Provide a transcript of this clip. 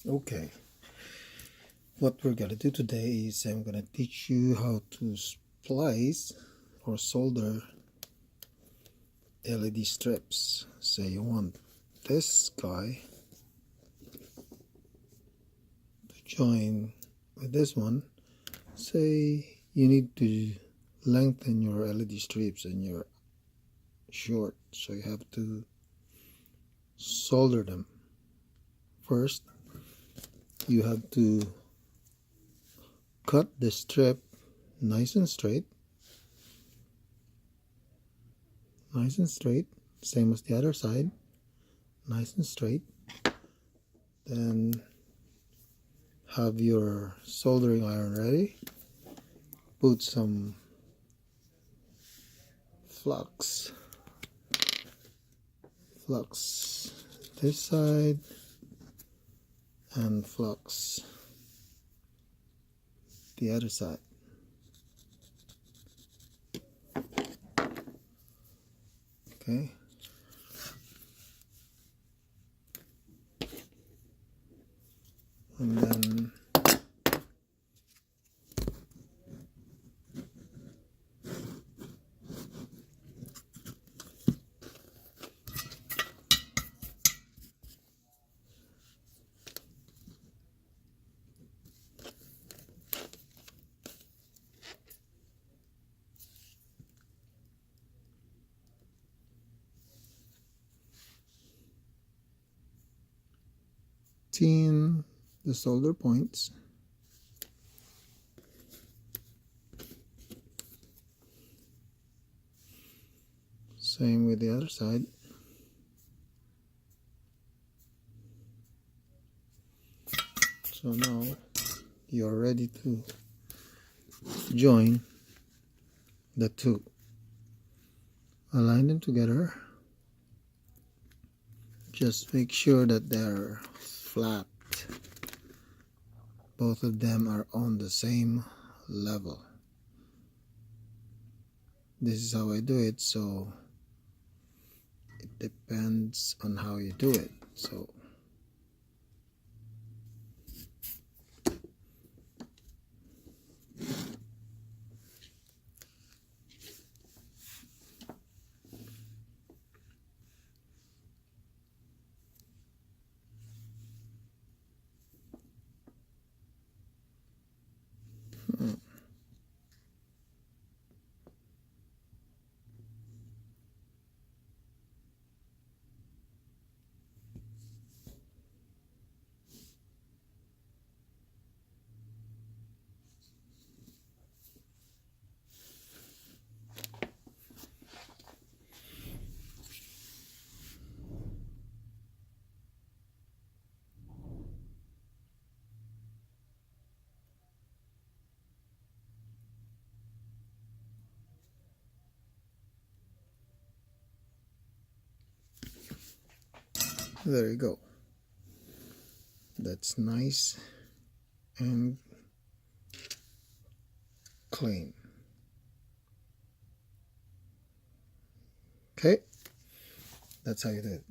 Okay, what we're gonna do today is I'm gonna teach you how to splice or solder LED strips. Say you want this guy to join with this one. Say you need to lengthen your LED strips and you're short, so you have to solder them. First, you have to cut the strip nice and straight, same as the other side, nice and straight. Then have your soldering iron ready. Put some flux this side and flux the other side. Okay, and then tin the solder points. Same with the other side. So now you're ready to join the two. Align them together. Just make sure that they're flat. Both of them are on the same level. This is how I do it, so it depends on how you do it. So there you go. That's nice and clean. Okay, that's how you do it.